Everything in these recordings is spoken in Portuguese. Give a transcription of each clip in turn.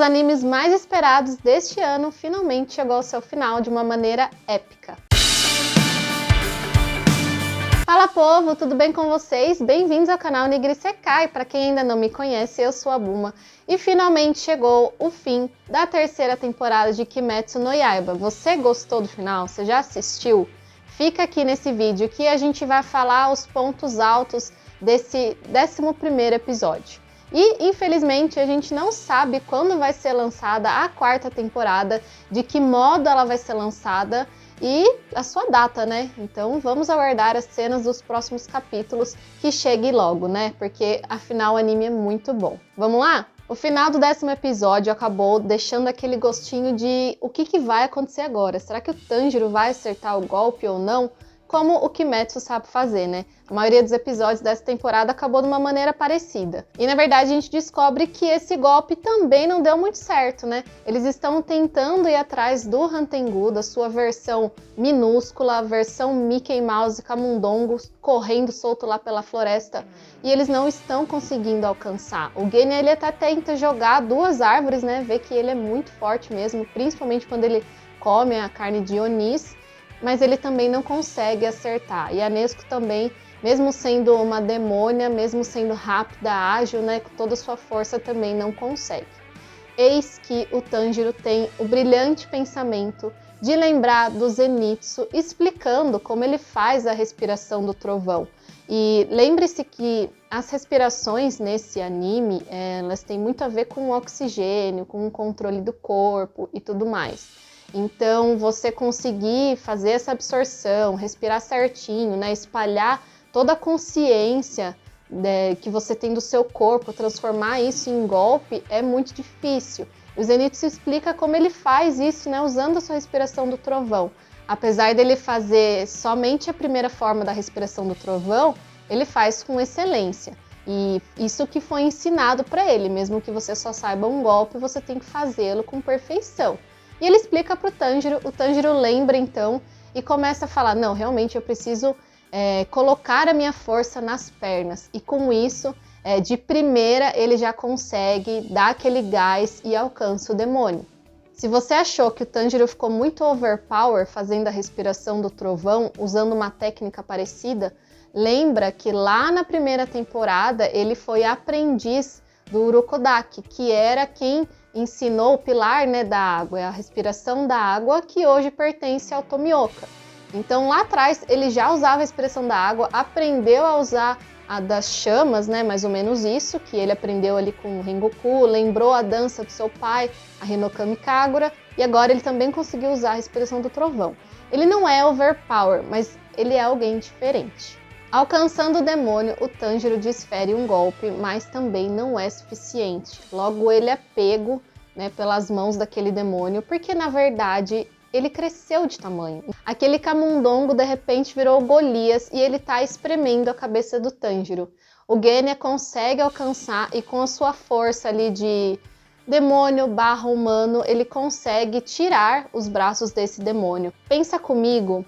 animes mais esperados deste ano finalmente chegou ao seu final de uma maneira épica. Fala povo, tudo bem com vocês? Bem-vindos ao canal Nigiri Sekai. Para quem ainda não me conhece, eu sou a Buma e finalmente chegou o fim da terceira temporada de Kimetsu no Yaiba. Você gostou do final? Você já assistiu? Fica aqui nesse vídeo que a gente vai falar os pontos altos desse 11º episódio. E, infelizmente, a gente não sabe quando vai ser lançada a quarta temporada, de que modo ela vai ser lançada e a sua data, né? Então vamos aguardar as cenas dos próximos capítulos que chegue logo, né? Porque afinal o anime é muito bom. Vamos lá? O final do 10º episódio acabou deixando aquele gostinho de o que vai acontecer agora? Será que o Tanjiro vai acertar o golpe ou não? Como o Kimetsu sabe fazer, né? A maioria dos episódios dessa temporada acabou de uma maneira parecida. E na verdade a gente descobre que esse golpe também não deu muito certo, né? Eles estão tentando ir atrás do Hantengu, da sua versão minúscula, a versão Mickey Mouse Camundongo, correndo solto lá pela floresta. E eles não estão conseguindo alcançar. O Genya, ele até tenta jogar 2 árvores, né? Vê que ele é muito forte mesmo, principalmente quando ele come a carne de Onis. Mas ele também não consegue acertar. E a Nezuko também, mesmo sendo uma demônia, mesmo sendo rápida, ágil, né, com toda a sua força, também não consegue. Eis que o Tanjiro tem o brilhante pensamento de lembrar do Zenitsu, explicando como ele faz a respiração do trovão. E lembre-se que as respirações nesse anime, elas têm muito a ver com o oxigênio, com o controle do corpo e tudo mais. Então, você conseguir fazer essa absorção, respirar certinho, né, espalhar toda a consciência que você tem do seu corpo, transformar isso em golpe, é muito difícil. O Zenitsu explica como ele faz isso, né, usando a sua respiração do trovão. Apesar dele fazer somente a primeira forma da respiração do trovão, ele faz com excelência. E isso que foi ensinado para ele, mesmo que você só saiba um golpe, você tem que fazê-lo com perfeição. E ele explica para o Tanjiro lembra então e começa a falar, não, realmente eu preciso colocar a minha força nas pernas. E com isso, de primeira, ele já consegue dar aquele gás e alcança o demônio. Se você achou que o Tanjiro ficou muito overpower fazendo a respiração do trovão, usando uma técnica parecida, lembra que lá na primeira temporada ele foi aprendiz do Urokodaki, que era quem ensinou o pilar, né, da água, a respiração da água, que hoje pertence ao Tomioka. Então lá atrás ele já usava a respiração da água, aprendeu a usar a das chamas, né, mais ou menos isso, que ele aprendeu ali com o Rengoku, lembrou a dança do seu pai, a Hinokami Kagura, e agora ele também conseguiu usar a respiração do trovão. Ele não é overpower, mas ele é alguém diferente. Alcançando o demônio, o Tanjiro desfere um golpe, mas também não é suficiente. Logo ele é pego, né, pelas mãos daquele demônio, porque na verdade ele cresceu de tamanho. Aquele camundongo de repente virou Golias e ele está espremendo a cabeça do Tanjiro. O Genya consegue alcançar e com a sua força ali de demônio / humano, ele consegue tirar os braços desse demônio. Pensa comigo.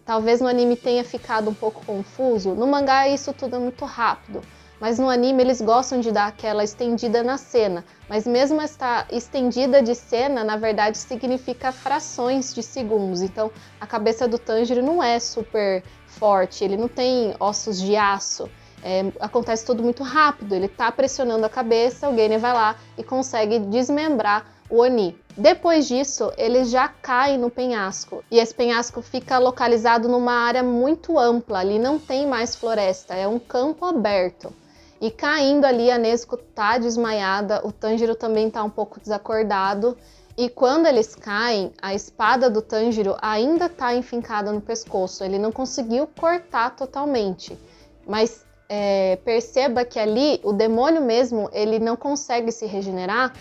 Talvez no anime tenha ficado um pouco confuso. No mangá isso tudo é muito rápido, mas no anime eles gostam de dar aquela estendida na cena. Mas mesmo esta estendida de cena, na verdade, significa frações de segundos. Então a cabeça do Tanjiro não é super forte, ele não tem ossos de aço. Acontece tudo muito rápido, ele tá pressionando a cabeça, o Genya vai lá e consegue desmembrar o Oni. Depois disso, ele já cai no penhasco, e esse penhasco fica localizado numa área muito ampla, ali não tem mais floresta, é um campo aberto. E caindo ali, a Nezuko tá desmaiada, o Tanjiro também tá um pouco desacordado, e quando eles caem, a espada do Tanjiro ainda tá enfincada no pescoço, ele não conseguiu cortar totalmente, mas perceba que ali o demônio mesmo, ele não consegue se regenerar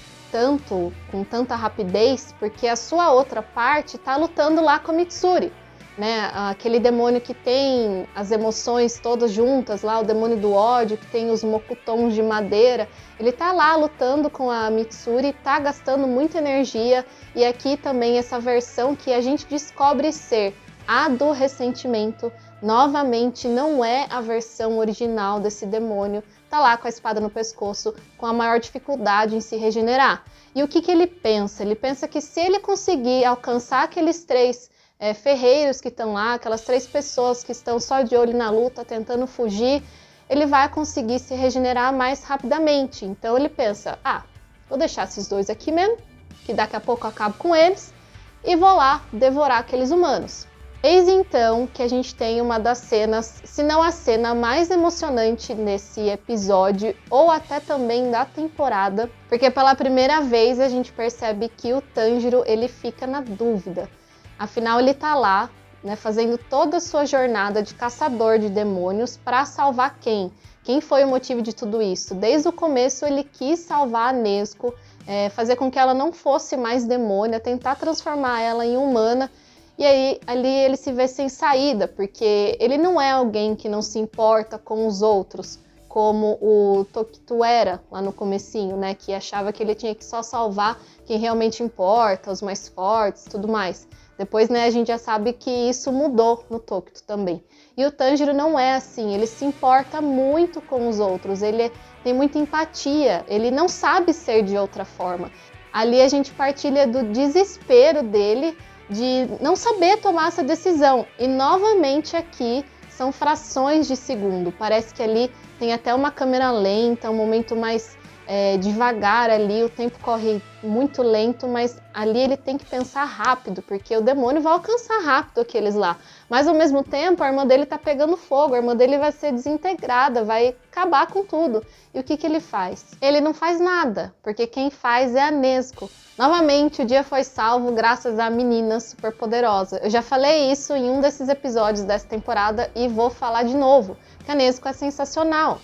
com tanta rapidez, porque a sua outra parte está lutando lá com a Mitsuri, né? Aquele demônio que tem as emoções todas juntas lá, o demônio do ódio, que tem os mokutons de madeira, ele tá lá lutando com a Mitsuri, tá gastando muita energia, e aqui também essa versão que a gente descobre ser a do ressentimento, novamente não é a versão original desse demônio, tá lá com a espada no pescoço, com a maior dificuldade em se regenerar. E o que ele pensa? Ele pensa que se ele conseguir alcançar aqueles 3 ferreiros que estão lá, aquelas 3 pessoas que estão só de olho na luta, tentando fugir, ele vai conseguir se regenerar mais rapidamente. Então ele pensa, vou deixar esses 2 aqui mesmo, que daqui a pouco eu acabo com eles, e vou lá devorar aqueles humanos. Eis então que a gente tem uma das cenas, se não a cena mais emocionante nesse episódio, ou até também da temporada, porque pela primeira vez a gente percebe que o Tanjiro ele fica na dúvida. Afinal, ele tá lá, né, fazendo toda a sua jornada de caçador de demônios para salvar quem? Quem foi o motivo de tudo isso? Desde o começo ele quis salvar a Nezuko, fazer com que ela não fosse mais demônia, tentar transformar ela em humana. E aí, ali ele se vê sem saída, porque ele não é alguém que não se importa com os outros, como o Tokito era lá no comecinho, né? Que achava que ele tinha que só salvar quem realmente importa, os mais fortes, tudo mais. Depois, né, a gente já sabe que isso mudou no Tokito também. E o Tanjiro não é assim, ele se importa muito com os outros, ele tem muita empatia, ele não sabe ser de outra forma. Ali a gente partilha do desespero dele de não saber tomar essa decisão. E novamente aqui são frações de segundo. Parece que ali tem até uma câmera lenta, um momento mais devagar ali, o tempo corre muito lento, mas ali ele tem que pensar rápido, porque o demônio vai alcançar rápido aqueles lá. Mas ao mesmo tempo a irmã dele tá pegando fogo, a irmã dele vai ser desintegrada, vai acabar com tudo. E o que ele faz? Ele não faz nada, porque quem faz é a Nezuko. Novamente, o dia foi salvo graças à menina super poderosa. Eu já falei isso em um desses episódios dessa temporada e vou falar de novo, que a Nezuko é sensacional.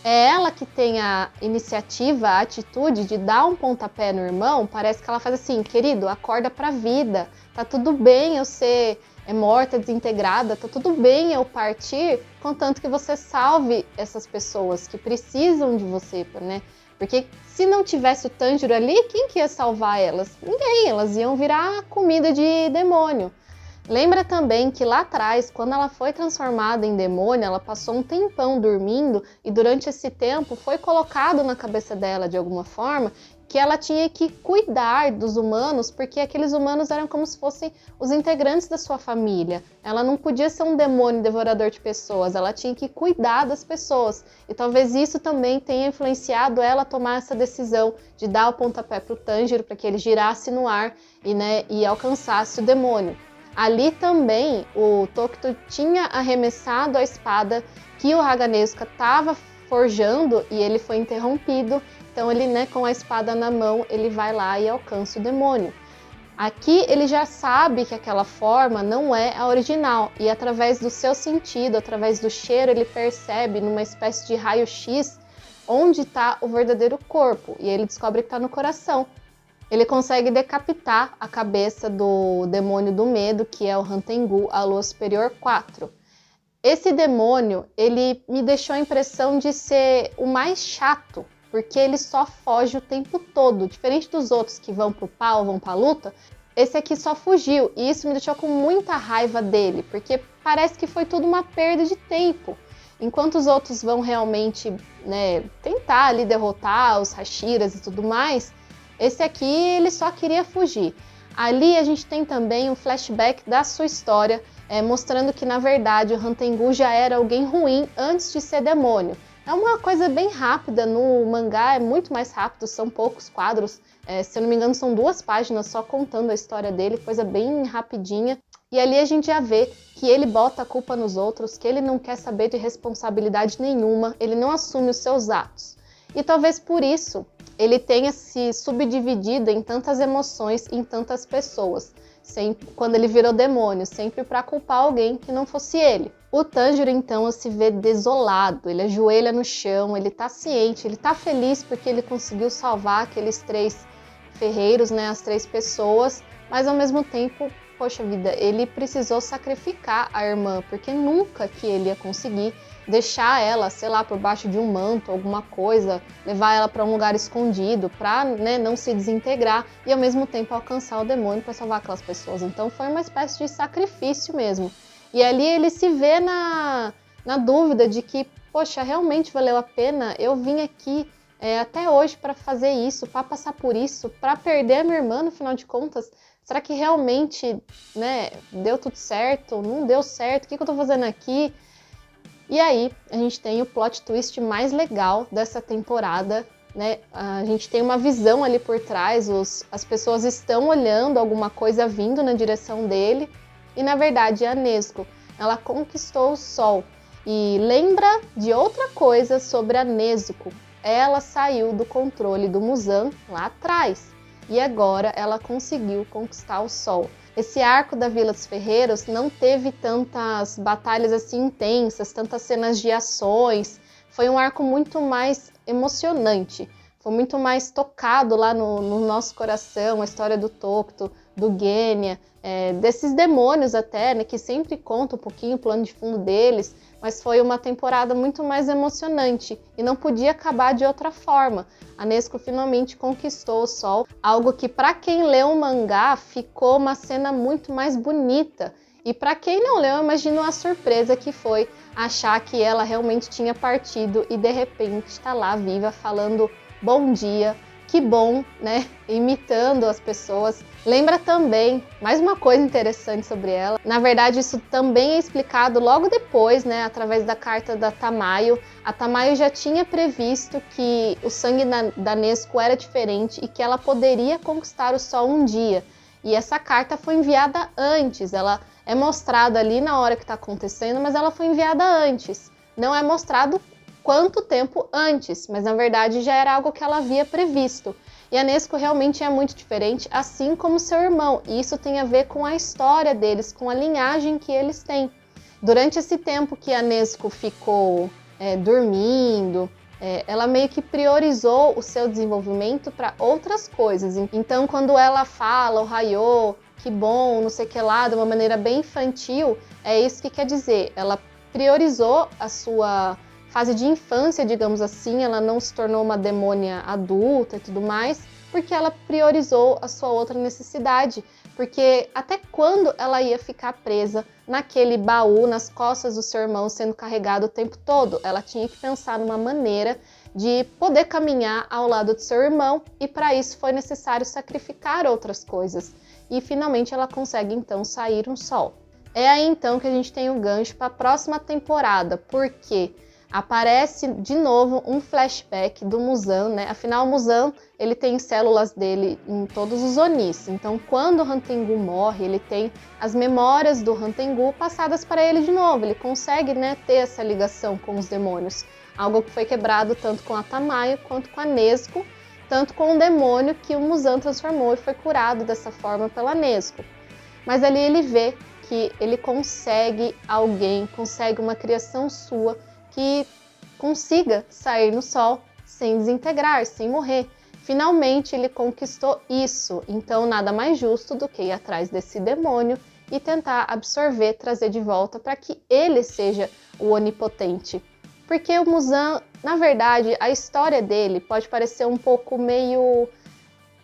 É ela que tem a iniciativa, a atitude de dar um pontapé no irmão. Parece que ela faz assim, querido, acorda pra vida, tá tudo bem eu ser morta, desintegrada, tá tudo bem eu partir, contanto que você salve essas pessoas que precisam de você, né? Porque se não tivesse o Tanjiro ali, quem que ia salvar elas? Ninguém, elas iam virar comida de demônio. Lembra também que lá atrás, quando ela foi transformada em demônio, ela passou um tempão dormindo e durante esse tempo foi colocado na cabeça dela de alguma forma que ela tinha que cuidar dos humanos, porque aqueles humanos eram como se fossem os integrantes da sua família. Ela não podia ser um demônio devorador de pessoas, ela tinha que cuidar das pessoas. E talvez isso também tenha influenciado ela a tomar essa decisão de dar o pontapé para o Tanjiro, para que ele girasse no ar e alcançasse o demônio. Ali também o Tokito tinha arremessado a espada que o Haganezuka estava forjando e ele foi interrompido. Então ele, com a espada na mão, ele vai lá e alcança o demônio. Aqui ele já sabe que aquela forma não é a original e através do seu sentido, através do cheiro, ele percebe numa espécie de raio-x onde está o verdadeiro corpo e ele descobre que está no coração. Ele consegue decapitar a cabeça do demônio do medo, que é o Hantengu, a Lua Superior 4. Esse demônio, ele me deixou a impressão de ser o mais chato, porque ele só foge o tempo todo. Diferente dos outros que vão pro pau, vão pra luta, esse aqui só fugiu. E isso me deixou com muita raiva dele, porque parece que foi tudo uma perda de tempo. Enquanto os outros vão realmente tentar ali derrotar os Hashiras e tudo mais, esse aqui, ele só queria fugir. Ali a gente tem também um flashback da sua história, mostrando que, na verdade, o Hantengu já era alguém ruim antes de ser demônio. É uma coisa bem rápida, no mangá é muito mais rápido, são poucos quadros. Se eu não me engano, são 2 páginas só contando a história dele, coisa bem rapidinha. E ali a gente já vê que ele bota a culpa nos outros, que ele não quer saber de responsabilidade nenhuma, ele não assume os seus atos. E talvez por isso ele tenha se subdividido em tantas emoções, em tantas pessoas, sempre, quando ele virou demônio, sempre para culpar alguém que não fosse ele. O Tanjiro, então, se vê desolado, ele ajoelha no chão, ele tá ciente, ele tá feliz porque ele conseguiu salvar aqueles 3 ferreiros, as 3 pessoas, mas ao mesmo tempo, poxa vida, ele precisou sacrificar a irmã, porque nunca que ele ia conseguir deixar ela, sei lá, por baixo de um manto, alguma coisa, levar ela para um lugar escondido, para não se desintegrar e ao mesmo tempo alcançar o demônio para salvar aquelas pessoas. Então foi uma espécie de sacrifício mesmo. E ali ele se vê na dúvida de que poxa, realmente valeu a pena? Eu vim aqui até hoje para fazer isso, para passar por isso, para perder a minha irmã no final de contas? Será que realmente, né, deu tudo certo? Não deu certo? O que eu tô fazendo aqui? E aí, a gente tem o plot twist mais legal dessa temporada, né? A gente tem uma visão ali por trás, as pessoas estão olhando alguma coisa vindo na direção dele, e na verdade a Nezuko, ela conquistou o Sol. E lembra de outra coisa sobre a Nezuko, ela saiu do controle do Muzan lá atrás, e agora ela conseguiu conquistar o Sol. Esse arco da Vila dos Ferreiros não teve tantas batalhas assim intensas, tantas cenas de ações. Foi um arco muito mais emocionante. Foi muito mais tocado lá no nosso coração, a história do Tokto, do Genya, desses demônios até, né, que sempre conta um pouquinho o plano de fundo deles, mas foi uma temporada muito mais emocionante e não podia acabar de outra forma. A Nezuko finalmente conquistou o Sol, algo que para quem leu o mangá ficou uma cena muito mais bonita. E para quem não leu, eu imagino a surpresa que foi achar que ela realmente tinha partido e de repente está lá viva falando bom dia, que bom, né? Imitando as pessoas. Lembra também, mais uma coisa interessante sobre ela, na verdade isso também é explicado logo depois, né, através da carta da Tamayo. A Tamayo já tinha previsto que o sangue da Nezuko era diferente e que ela poderia conquistar o Sol um dia. E essa carta foi enviada antes, ela é mostrada ali na hora que está acontecendo, mas ela foi enviada antes. Não é mostrado quanto tempo antes, mas na verdade já era algo que ela havia previsto. E a Nezuko realmente é muito diferente, assim como seu irmão, e isso tem a ver com a história deles, com a linhagem que eles têm. Durante esse tempo que a Nezuko ficou dormindo, ela meio que priorizou o seu desenvolvimento para outras coisas. Então, quando ela fala, o Raiô, que bom, não sei o que lá, de uma maneira bem infantil, é isso que quer dizer. Ela priorizou a sua fase de infância, digamos assim, ela não se tornou uma demônia adulta e tudo mais, porque ela priorizou a sua outra necessidade. Porque até quando ela ia ficar presa naquele baú, nas costas do seu irmão, sendo carregado o tempo todo? Ela tinha que pensar numa maneira de poder caminhar ao lado do seu irmão, e para isso foi necessário sacrificar outras coisas. E finalmente ela consegue então sair um Sol. É aí então que a gente tem o gancho para a próxima temporada, porque aparece de novo um flashback do Muzan, né? Afinal, o Muzan, ele tem células dele em todos os Onis. Então, quando o Hantengu morre, ele tem as memórias do Hantengu passadas para ele de novo. Ele consegue, né, ter essa ligação com os demônios. Algo que foi quebrado tanto com a Tamayo quanto com a Nezuko, tanto com o demônio que o Muzan transformou e foi curado dessa forma pela Nezuko. Mas ali ele vê que ele consegue alguém, consegue uma criação sua que consiga sair no Sol sem desintegrar, sem morrer. Finalmente ele conquistou isso, então nada mais justo do que ir atrás desse demônio e tentar absorver, trazer de volta para que ele seja o onipotente. Porque o Muzan, na verdade, a história dele pode parecer um pouco meio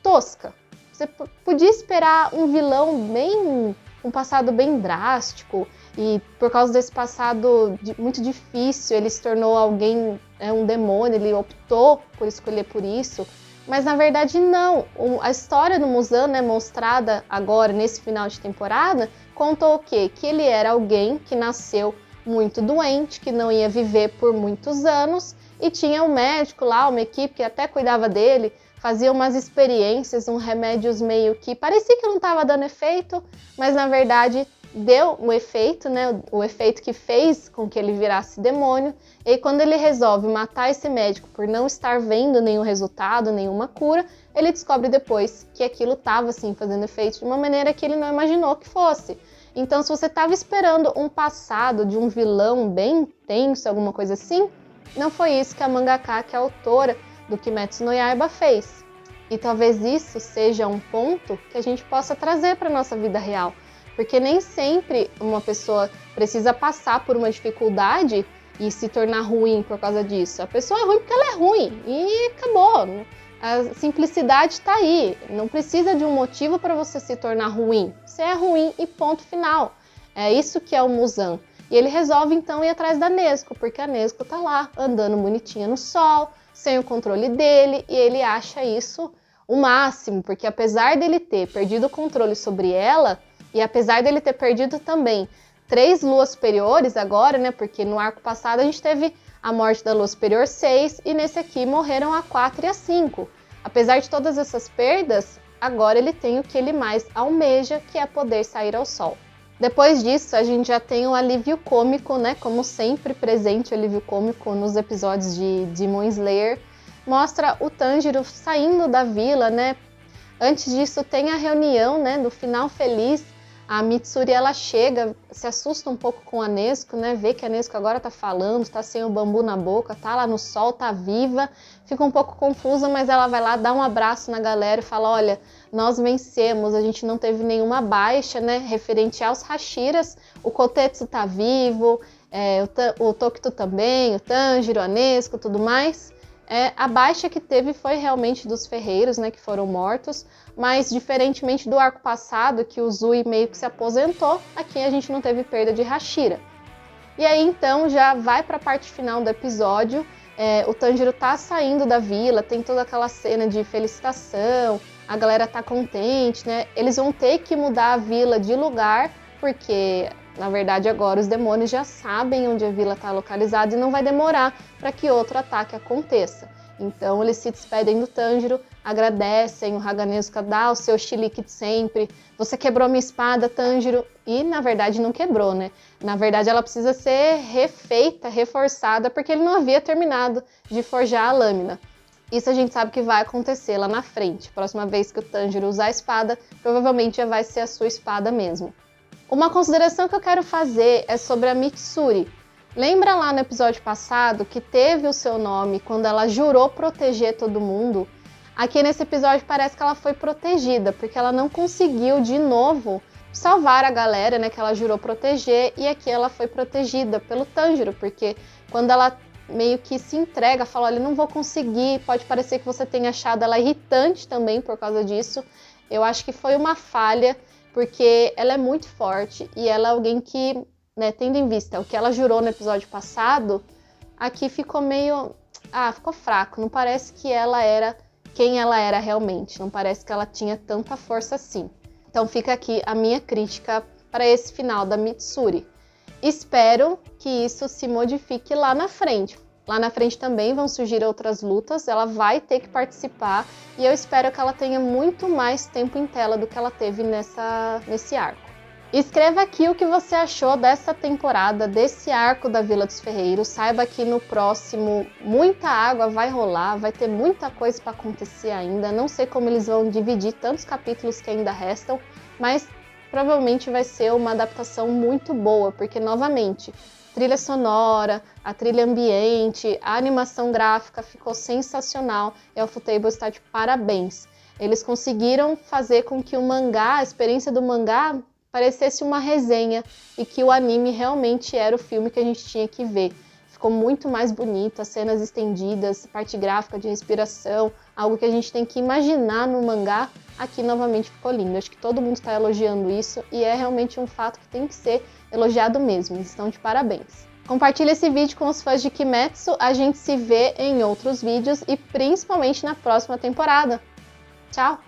tosca. Você podia esperar um vilão um passado bem drástico, e por causa desse passado muito difícil, ele se tornou alguém, um demônio, ele optou por escolher por isso. Mas na verdade não. A história do Muzan, né, mostrada agora nesse final de temporada, contou o quê? Que ele era alguém que nasceu muito doente, que não ia viver por muitos anos, e tinha um médico lá, uma equipe que até cuidava dele, fazia umas experiências, uns remédios meio que parecia que não estava dando efeito, mas na verdade deu um efeito, né? O efeito que fez com que ele virasse demônio. E quando ele resolve matar esse médico por não estar vendo nenhum resultado, nenhuma cura, ele descobre depois que aquilo estava assim fazendo efeito de uma maneira que ele não imaginou que fosse. Então, se você estava esperando um passado de um vilão bem tenso, alguma coisa assim, não foi isso que a mangaka, que é a autora do Kimetsu no Yaiba, fez. E talvez isso seja um ponto que a gente possa trazer para a nossa vida real. Porque nem sempre uma pessoa precisa passar por uma dificuldade e se tornar ruim por causa disso. A pessoa é ruim porque ela é ruim e acabou. A simplicidade está aí. Não precisa de um motivo para você se tornar ruim. Você é ruim e ponto final. É isso que é o Muzan. E ele resolve então ir atrás da Nezuko, porque a Nezuko tá lá andando bonitinha no sol, sem o controle dele, e ele acha isso o máximo, porque apesar dele ter perdido o controle sobre ela, e apesar dele ter perdido também 3 luas superiores agora, né, porque no arco passado a gente teve a morte da lua superior 6, e nesse aqui morreram a 4 e a 5. Apesar de todas essas perdas, agora ele tem o que ele mais almeja, que é poder sair ao sol. Depois disso, a gente já tem o alívio cômico, né? Como sempre presente o alívio cômico nos episódios de Demon Slayer. Mostra o Tanjiro saindo da vila, né? Antes disso, tem a reunião, né? Do final feliz. A Mitsuri, ela chega, se assusta um pouco com a Nezuko, né? Vê que a Nezuko agora tá falando, tá sem o bambu na boca, tá lá no sol, tá viva. Fica um pouco confusa, mas ela vai lá, dá um abraço na galera e fala, olha, nós vencemos, a gente não teve nenhuma baixa, né? Referente aos Hashiras, o Kotetsu tá vivo, o Tokito também, o Tanjiro, a Nezuko, tudo mais. A baixa que teve foi realmente dos ferreiros, né, que foram mortos, mas diferentemente do arco passado, que o Zui meio que se aposentou, aqui a gente não teve perda de Hashira. E aí então já vai para a parte final do episódio, o Tanjiro tá saindo da vila, tem toda aquela cena de felicitação, a galera tá contente, né? Eles vão ter que mudar a vila de lugar, porque na verdade agora os demônios já sabem onde a vila está localizada e não vai demorar para que outro ataque aconteça. Então eles se despedem do Tanjiro, agradecem, o Haganezuka dá o seu chilique de sempre. Você quebrou minha espada, Tanjiro. E na verdade não quebrou, né? Na verdade ela precisa ser refeita, reforçada, porque ele não havia terminado de forjar a lâmina. Isso a gente sabe que vai acontecer lá na frente. Próxima vez que o Tanjiro usar a espada, provavelmente já vai ser a sua espada mesmo. Uma consideração que eu quero fazer é sobre a Mitsuri. Lembra lá no episódio passado que teve o seu nome quando ela jurou proteger todo mundo? Aqui nesse episódio parece que ela foi protegida, porque ela não conseguiu de novo salvar a galera, né, que ela jurou proteger, e aqui ela foi protegida pelo Tanjiro, porque quando ela meio que se entrega, fala, olha, não vou conseguir, pode parecer que você tenha achado ela irritante também por causa disso. Eu acho que foi uma falha, porque ela é muito forte e ela é alguém que, né, tendo em vista o que ela jurou no episódio passado, aqui ficou meio... ficou fraco. Não parece que ela era quem ela era realmente. Não parece que ela tinha tanta força assim. Então fica aqui a minha crítica para esse final da Mitsuri. Espero que isso se modifique lá na frente. Lá na frente também vão surgir outras lutas, ela vai ter que participar e eu espero que ela tenha muito mais tempo em tela do que ela teve nesse arco. Escreva aqui o que você achou dessa temporada, desse arco da Vila dos Ferreiros. Saiba que no próximo muita água vai rolar, vai ter muita coisa para acontecer ainda. Não sei como eles vão dividir tantos capítulos que ainda restam, mas provavelmente vai ser uma adaptação muito boa, porque novamente... trilha sonora, a trilha ambiente, a animação gráfica ficou sensacional e a Ufotable está de parabéns. Eles conseguiram fazer com que o mangá, a experiência do mangá, parecesse uma resenha e que o anime realmente era o filme que a gente tinha que ver. Ficou muito mais bonito, as cenas estendidas, parte gráfica de respiração, algo que a gente tem que imaginar no mangá, aqui novamente ficou lindo. Acho que todo mundo está elogiando isso e é realmente um fato que tem que ser elogiado mesmo, eles estão de parabéns. Compartilhe esse vídeo com os fãs de Kimetsu, a gente se vê em outros vídeos e principalmente na próxima temporada. Tchau!